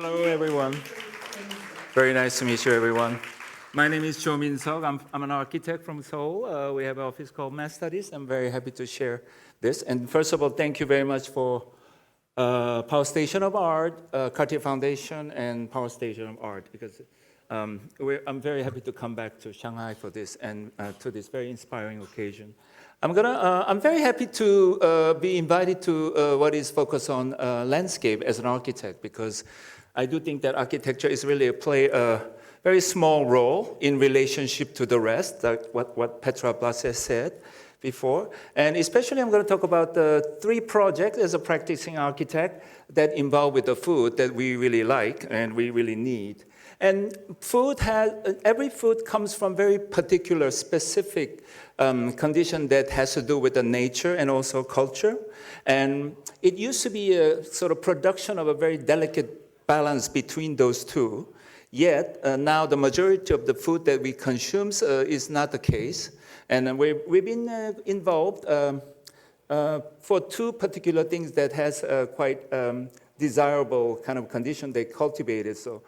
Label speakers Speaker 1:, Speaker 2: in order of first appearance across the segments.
Speaker 1: Hello, everyone. Very nice to meet you, everyone. My name is Cho Min Seok. I'm an architect from Seoul. We have an office called Mass Studies. I'm very happy to share this. And first of all, thank you very much for Power Station of Art, Cartier Foundation, and Power Station of Art, because I'm very happy to come back to Shanghai for this and to this very inspiring occasion. I'm very happy to be invited to what is focused on landscape as an architect, because I do think that architecture is really play a very small role in relationship to the rest, like what Petra Blase said before. And especially I'm going to talk about the 3 projects as a practicing architect that involve with the food that we really like and we really need. And every food comes from very particular, specific condition that has to do with the nature and also culture. And it used to be a sort of production of a very delicate balance between those two. Yet now the majority of the food that we consume is not the case. And we've been involved for 2 particular things that has quite desirable kind of condition they cultivated. So.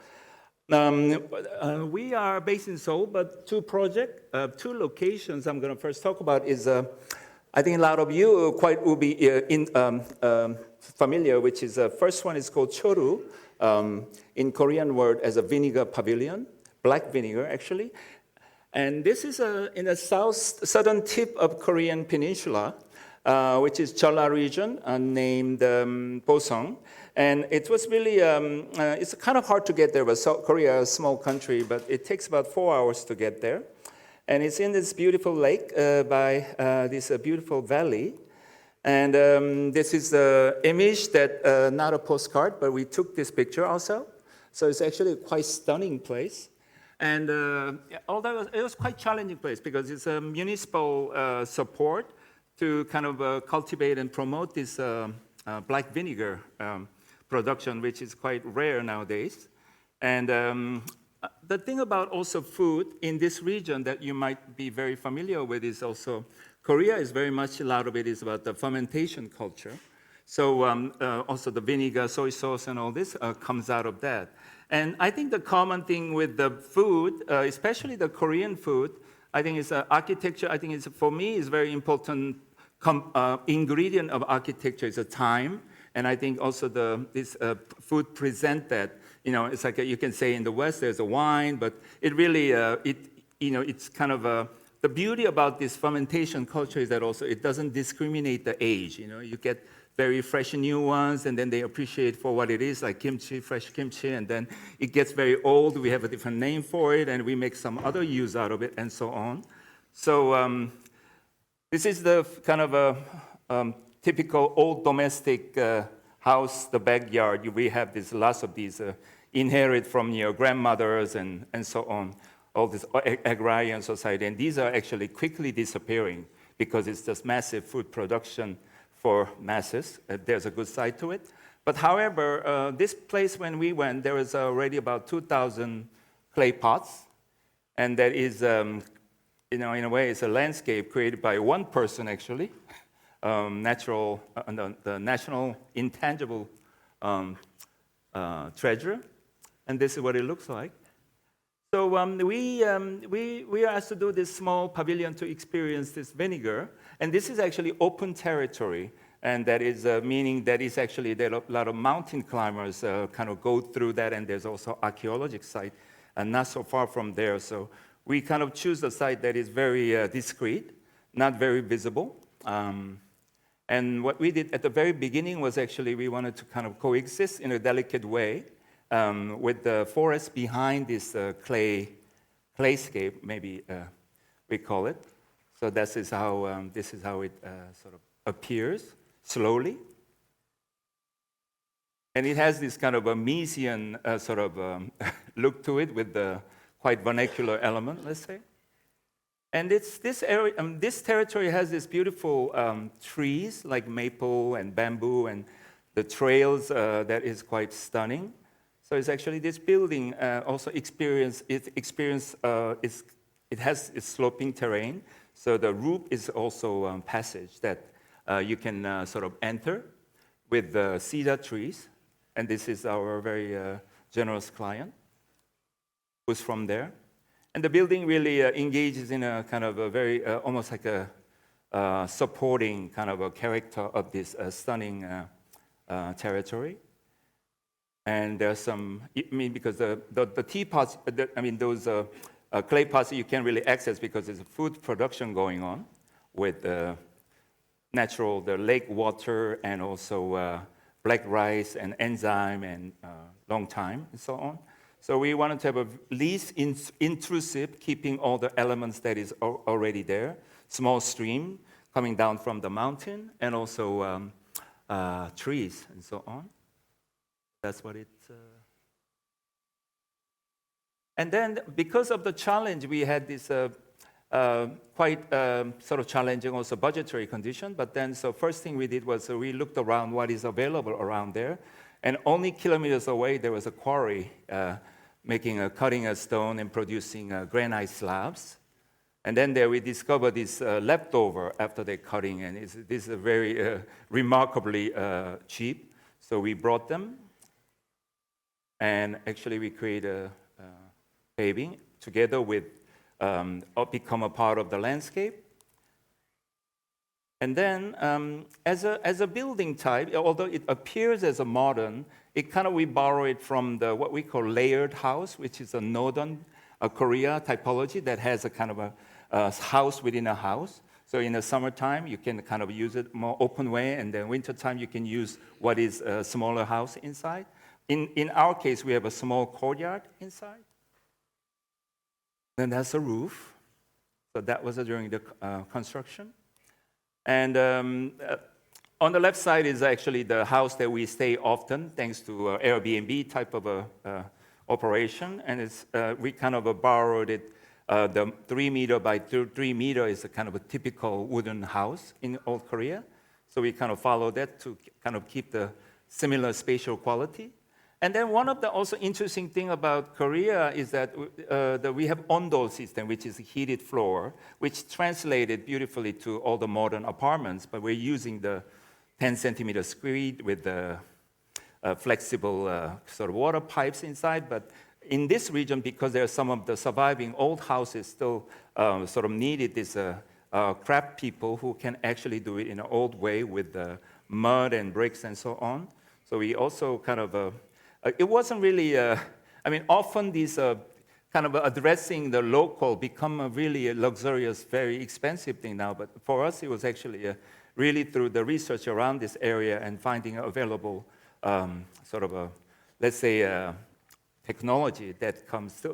Speaker 1: We are based in Seoul, but 2 projects, 2 locations I'm going to first talk about is, I think a lot of you quite will be familiar, which is, first one is called Choru, in Korean word as a vinegar pavilion, black vinegar actually. And this is in the southern tip of Korean peninsula, which is Jeolla region, named Boseong. And it was really, it's kind of hard to get there, but South Korea is a small country, but it takes about 4 hours to get there. And it's in this beautiful lake by this beautiful valley. And this is the image that, not a postcard, but we took this picture also. So it's actually a quite stunning place. And although it was quite challenging place because it's a municipal support to kind of cultivate and promote this black vinegar production, which is quite rare nowadays. And the thing about also food in this region that you might be very familiar with is also Korea is very much, a lot of it is about the fermentation culture. So also the vinegar, soy sauce, and all this comes out of that. And I think the common thing with the food, especially the Korean food, I think is architecture. I think for me is very important ingredient of architecture is a time. And I think also this food present that, it's like you can say in the West there's a wine, but it really, it's kind of the beauty about this fermentation culture is that also it doesn't discriminate the age. You get very fresh new ones, and then they appreciate for what it is, like kimchi, fresh kimchi, and then it gets very old. We have a different name for it, and we make some other use out of it, and so on. So this is the kind of a typical old domestic house, the backyard. We have lots of these inherit from your grandmothers and so on, all this agrarian society. And these are actually quickly disappearing because it's just massive food production for masses. There's a good side to it. But however, this place when we went, there was already about 2,000 clay pots. And that is, in a way, it's a landscape created by one person actually. The national intangible treasure, and this is what it looks like. So we are asked to do this small pavilion to experience this vinegar, and this is actually open territory, and that is meaning that is actually there are a lot of mountain climbers kind of go through that, and there's also archaeological site, and not so far from there. So we kind of choose a site that is very discreet, not very visible. And what we did at the very beginning was actually we wanted to kind of coexist in a delicate way with the forest behind this clayscape, maybe we call it. So this is how it sort of appears slowly. And it has this kind of a Miesian sort of look to it with the quite vernacular element, let's say. And this area, this territory has this beautiful trees like maple and bamboo, and the trails that is quite stunning. So it's actually this building also it has its sloping terrain. So the roof is also passage that you can sort of enter with the cedar trees. And this is our very generous client who's from there. And the building really engages in a kind of a very, almost like a supporting kind of a character of this stunning territory. And there's some, I mean, because the teapots, those clay pots you can't really access because there's a food production going on with the lake water and also black rice and enzyme and long time and so on. So we wanted to have a least intrusive, keeping all the elements that is already there. Small stream coming down from the mountain and also trees and so on. That's what it's... And then because of the challenge, we had this quite sort of challenging also budgetary condition. But then, so first thing we did was we looked around what is available around there. And only kilometers away, there was a quarry cutting a stone and producing granite slabs. And then there we discovered this leftover after the cutting, and this is very remarkably cheap. So we brought them, and actually we created a paving together with become a part of the landscape. And then, as a building type, although it appears as a modern, we borrow it from what we call layered house, which is a northern Korea typology that has a kind of a house within a house. So in the summertime, you can kind of use it more open way, and then wintertime, you can use what is a smaller house inside. In our case, we have a small courtyard inside. Then that's a roof. So that was during the construction. And on the left side is actually the house that we stay often, thanks to Airbnb type of a operation. And we kind of borrowed it. The 3 meter by 3 meter is a kind of a typical wooden house in old Korea. So we kind of follow that to kind of keep the similar spatial quality. And then one of the also interesting thing about Korea is that we have ondo system, which is a heated floor, which translated beautifully to all the modern apartments. But we're using the 10 centimeter screed with the flexible sort of water pipes inside. But in this region, because there are some of the surviving old houses still sort of needed this craft people who can actually do it in an old way with mud and bricks and so on. So we also kind of... it wasn't really, often these kind of addressing the local become a really luxurious, very expensive thing now. But for us, it was actually really through the research around this area and finding available technology that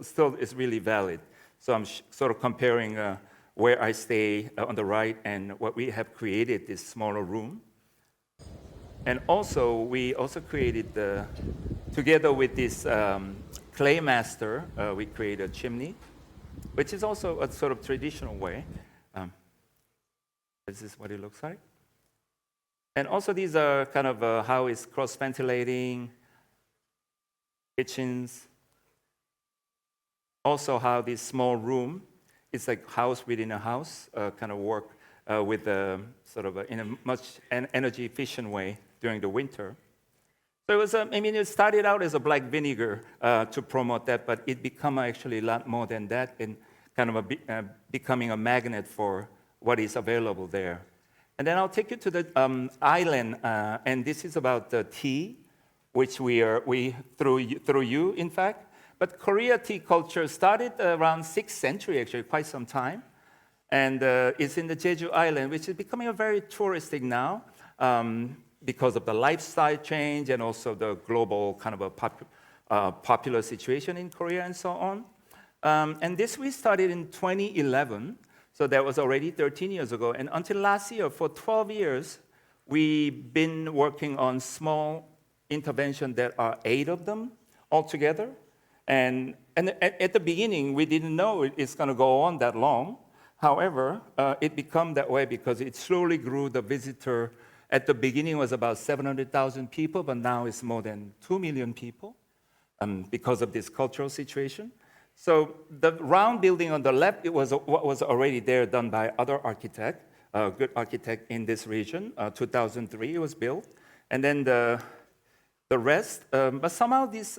Speaker 1: still is really valid. So I'm sort of comparing where I stay on the right and what we have created, this smaller room. And also, we also created together with this clay master, we created a chimney, which is also a sort of traditional way. This is what it looks like. And also these are kind of how it's cross-ventilating, kitchens. Also how this small room is like house within a house, kind of work with in a much energy efficient way during the winter. So it was, it started out as a black vinegar to promote that, but it became actually a lot more than that, and kind of becoming a magnet for what is available there. And then I'll take you to the island, and this is about the tea, which through you, in fact. But Korea tea culture started around 6th century, actually, quite some time. And it's in the Jeju Island, which is becoming a very touristic now. Because of the lifestyle change and also the global kind of a popular situation in Korea and so on. And this we started in 2011, so that was already 13 years ago. And until last year, for 12 years, we've been working on small interventions that are 8 of them altogether. And at the beginning, we didn't know it's going to go on that long. However, it became that way because it slowly grew the visitor. At the beginning, it was about 700,000 people, but now it's more than 2 million people because of this cultural situation. So the round building on the left, it was what was already there, done by other architect, good architect in this region. 2003, it was built, and then the rest. But somehow this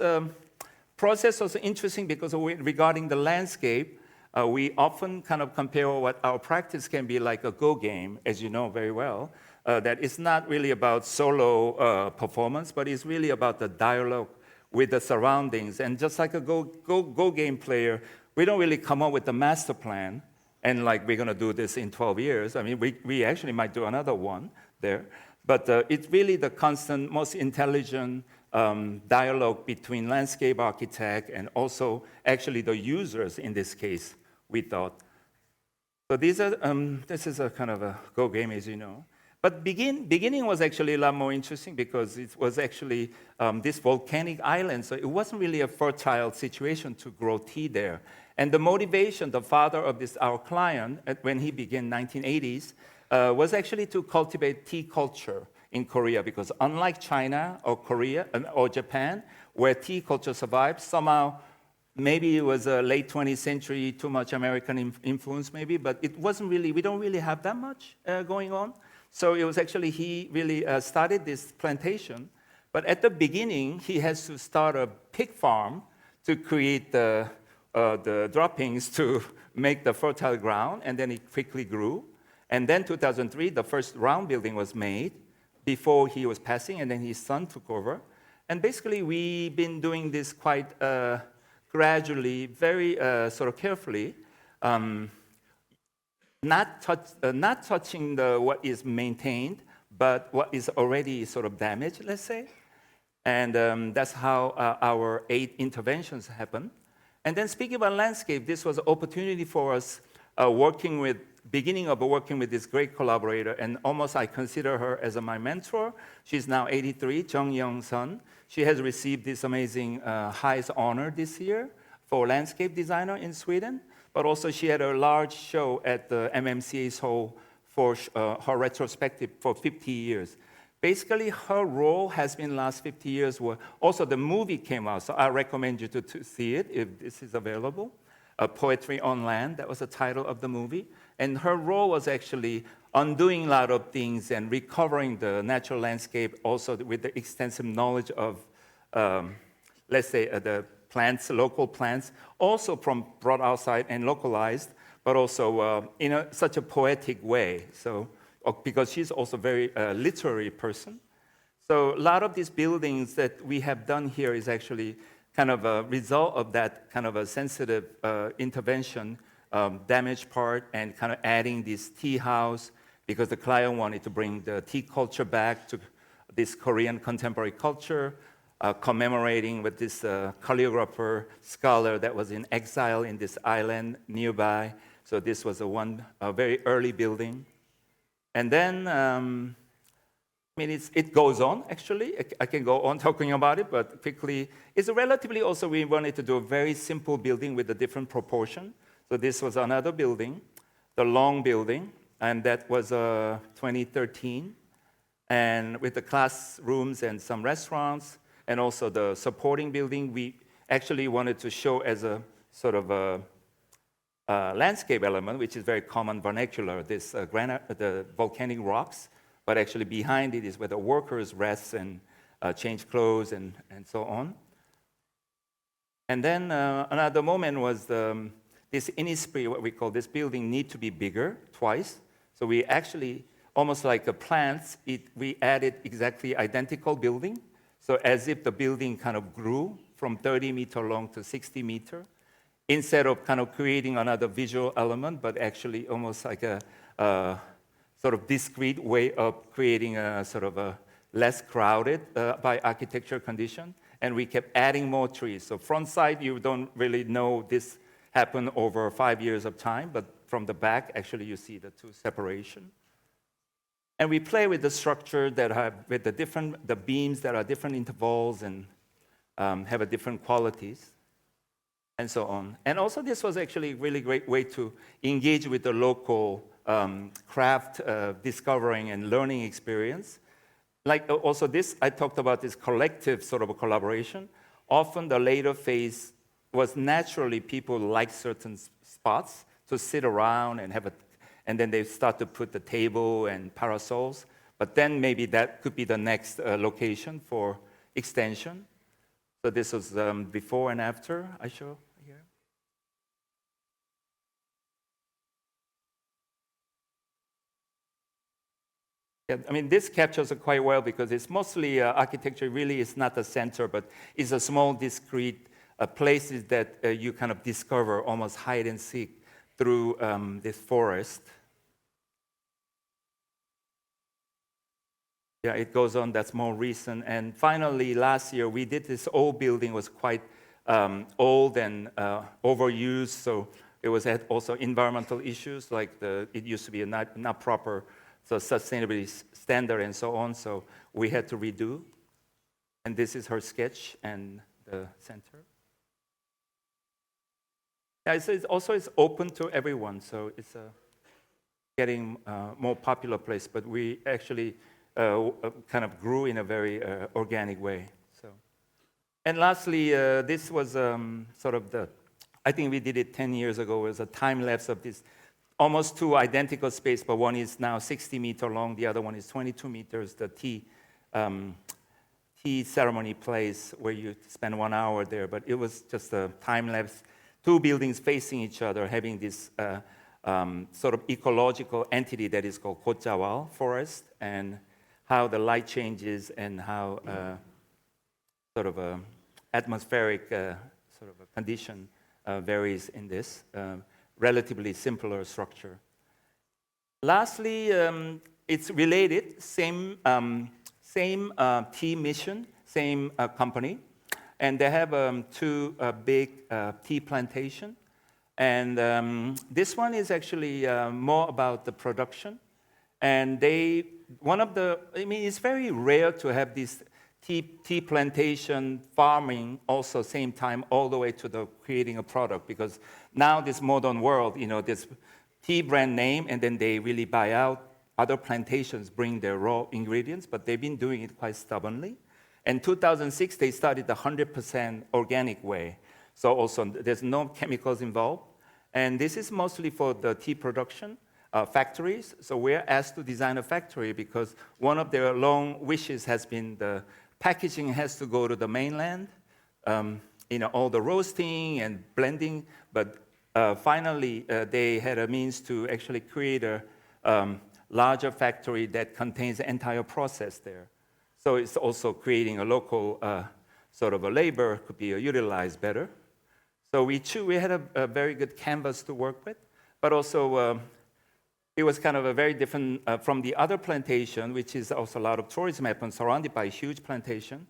Speaker 1: process was interesting because regarding the landscape, we often kind of compare what our practice can be like a Go game, as you know very well, that it's not really about solo performance, but it's really about the dialogue with the surroundings. And just like a Go game player, we don't really come up with the master plan and like we're going to do this in 12 years. I mean, we actually might do another one there. But it's really the constant, most intelligent dialogue between landscape architect and also actually the users in this case, we thought. So this is a kind of a Go game, as you know. But beginning was actually a lot more interesting because it was actually this volcanic island, so it wasn't really a fertile situation to grow tea there. And the motivation, the father of this, our client, when he began 1980s, was actually to cultivate tea culture in Korea because unlike China or Korea or Japan, where tea culture survived, somehow maybe it was a late 20th century, too much American influence maybe, but it wasn't really, we don't really have that much going on. So it was actually, he really started this plantation. But at the beginning, he has to start a pig farm to create the droppings to make the fertile ground, and then it quickly grew. And then 2003, the first round building was made before he was passing, and then his son took over. And basically, we've been doing this quite gradually, very sort of carefully. Not touching what is maintained, but what is already sort of damaged, let's say. And that's how our 8 interventions happen. And then speaking about landscape, this was an opportunity for us beginning of working with this great collaborator, and almost I consider her as my mentor. She's now 83, Jung Young-sun. She has received this amazing highest honor this year for landscape designer in Sweden. But also she had a large show at the MMCA's hall for her retrospective for 50 years. Basically, her role has been last 50 years. Also, the movie came out, so I recommend you to see it if this is available. Poetry on Land, that was the title of the movie. And her role was actually undoing a lot of things and recovering the natural landscape also with the extensive knowledge of, let's say, the plants, local plants, also brought outside and localized, but also in such a poetic way. So, because she's also a very literary person. So a lot of these buildings that we have done here is actually kind of a result of that kind of a sensitive intervention, damaged part, and kind of adding this tea house because the client wanted to bring the tea culture back to this Korean contemporary culture. Commemorating with this calligrapher, scholar that was in exile in this island nearby. So this was a very early building. And then, it goes on, actually. I can go on talking about it, but quickly. It's relatively also, we wanted to do a very simple building with a different proportion. So this was another building, the long building, and that was 2013. And with the classrooms and some restaurants, and also the supporting building, we actually wanted to show as a sort of a landscape element, which is very common vernacular, this the volcanic rocks, but actually behind it is where the workers rest and change clothes and so on. And then another moment was this Innisfree, what we call this building, need to be bigger twice. So we actually, almost like a plants, we added exactly identical building. So as if the building kind of grew from 30 meter long to 60 meter, instead of kind of creating another visual element, but actually almost like a sort of discrete way of creating a sort of a less crowded by architecture condition. And we kept adding more trees. So front side, you don't really know this happened over 5 years of time, but from the back, actually you see the two separation. And we play with the structure that have with the beams that are different intervals and have a different qualities, and so on. And also, this was actually a really great way to engage with the local craft discovering and learning experience. Like also this, I talked about this collective sort of a collaboration. Often the later phase was naturally people like certain spots to sit around and have and then they start to put the table and parasols. But then maybe that could be the next location for extension. So this was before and after I show here. Yeah, I mean, this captures it quite well because it's mostly architecture really is not the center, but it's a small, discrete places that you kind of discover almost hide and seek through this forest. Yeah, it goes on, that's more recent. And finally, last year, we did this old building, was quite old and overused, so it was had also environmental issues, like it used to be a not proper sustainability standard and so on, so we had to redo. And this is her sketch and the center. Yeah, it's open to everyone, so it's getting more popular place, but we actually kind of grew in a very organic way. So, and lastly, this was sort of I think we did it 10 years ago. It was a time lapse of this almost two identical space, but one is now 60 meters long, the other one is 22 meters. The tea ceremony place where you spend 1 hour there, but it was just a time lapse. Two buildings facing each other, having this sort of ecological entity that is called Gotjawal forest, and how the light changes and how sort of atmospheric sort of a condition varies in this relatively simpler structure. Lastly, it's related, same tea mission, same company, and they have two big tea plantation. And this one is actually more about the production. And it's very rare to have this tea plantation farming also same time all the way to the creating a product, because now this modern world, this tea brand name, and then they really buy out other plantations, bring their raw ingredients, but they've been doing it quite stubbornly. In 2006, they started the 100% organic way. So also there's no chemicals involved. And this is mostly for the tea production. Factories. So we're asked to design a factory because one of their long wishes has been the packaging has to go to the mainland, all the roasting and blending. But finally, they had a means to actually create a larger factory that contains the entire process there. So it's also creating a local sort of a labor could be utilized better. So we had a very good canvas to work with, but also it was kind of a very different from the other plantation, which is also a lot of tourism happens surrounded by a huge plantation.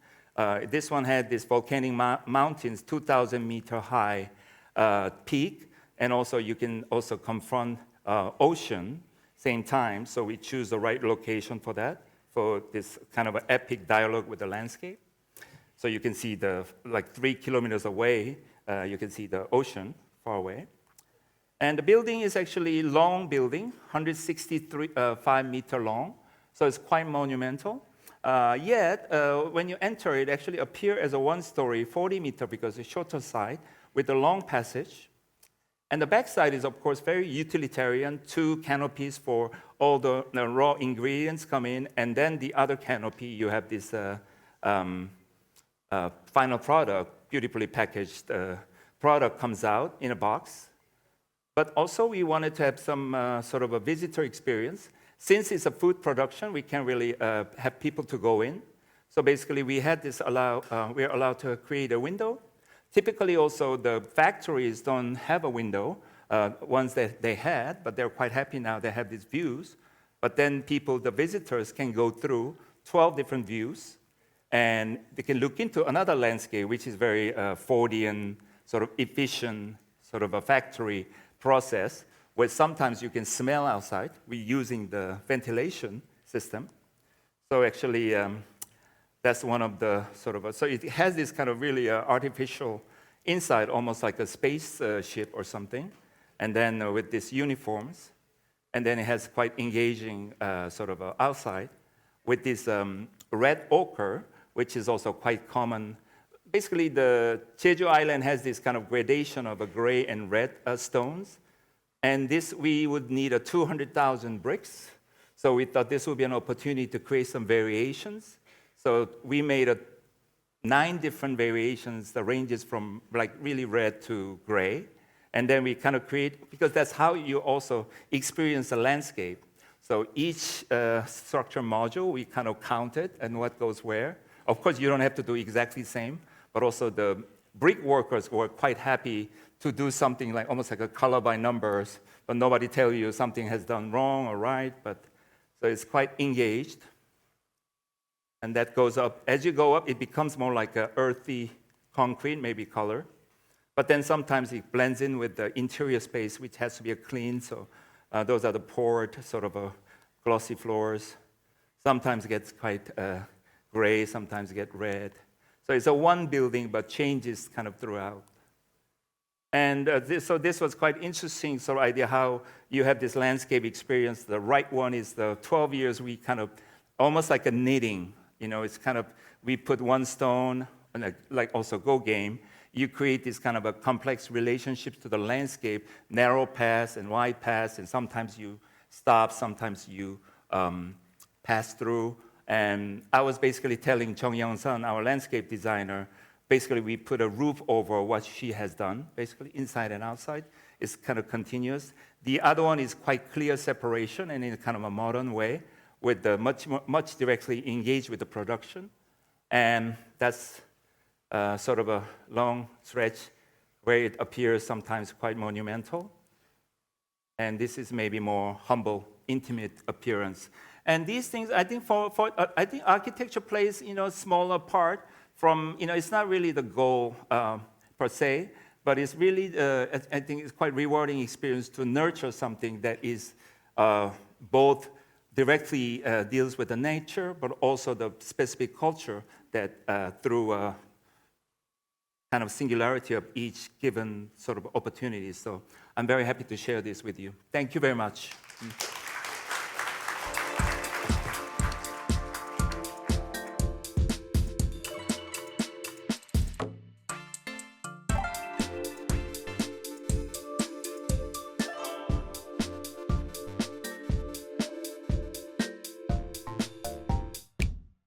Speaker 1: This one had this volcanic mountains, 2,000 meter high peak, and also you can also confront ocean same time. So we choose the right location for that, for this kind of an epic dialogue with the landscape. So you can see 3 kilometers away, you can see the ocean far away. And the building is actually a long building, 165 meter long, so it's quite monumental. Yet, when you enter, it actually appears as a one-story, 40 meter, because it's shorter side, with a long passage. And the back side is, of course, very utilitarian, 2 canopies for all the raw ingredients come in, and then the other canopy, you have this final product, beautifully packaged product comes out in a box. But also we wanted to have some sort of a visitor experience. Since it's a food production, we can't really have people to go in. So basically we had this we're allowed to create a window. Typically also the factories don't have a window, ones that they had, but they're quite happy now they have these views. But then the visitors can go through 12 different views, and they can look into another landscape, which is very Fordian, sort of efficient, sort of a factory process, where sometimes you can smell outside. We're using the ventilation system. So actually, that's one of the sort of, so it has this kind of really artificial inside, almost like a space ship or something, and then with these uniforms, and then it has quite engaging sort of outside with this red ochre, which is also quite common. Basically, the Jeju Island has this kind of gradation of a gray and red stones. And this, we would need 200,000 bricks. So we thought this would be an opportunity to create some variations. So we made 9 different variations. The ranges from like really red to gray. And then we kind of create, because that's how you also experience the landscape. So each structure module, we kind of counted and what goes where. Of course, you don't have to do exactly the same, but also the brick workers were quite happy to do something like almost like a color by numbers, but nobody tell you something has done wrong or right, but so it's quite engaged. And that goes up. As you go up, it becomes more like a earthy concrete, maybe color. But then sometimes it blends in with the interior space, which has to be clean. So those are the poured, sort of glossy floors. Sometimes it gets quite gray, sometimes it gets red. So it's a one building, but changes kind of throughout. And this was quite interesting sort of idea how you have this landscape experience. The right one is the 12 years we kind of, almost like a knitting. It's kind of, we put one stone, and like also Go Game, you create this kind of a complex relationships to the landscape, narrow paths and wide paths, and sometimes you stop, sometimes you pass through. And I was basically telling Chung Young-sun, our landscape designer, basically we put a roof over what she has done, basically inside and outside. It's kind of continuous. The other one is quite clear separation and in kind of a modern way, with the much directly engaged with the production. And that's sort of a long stretch where it appears sometimes quite monumental. And this is maybe more humble, intimate appearance. And these things, I think I think architecture plays, a smaller part from, it's not really the goal per se, but it's really, I think it's quite rewarding experience to nurture something that is both directly deals with the nature, but also the specific culture that through kind of singularity of each given sort of opportunity. So I'm very happy to share this with you. Thank you very much.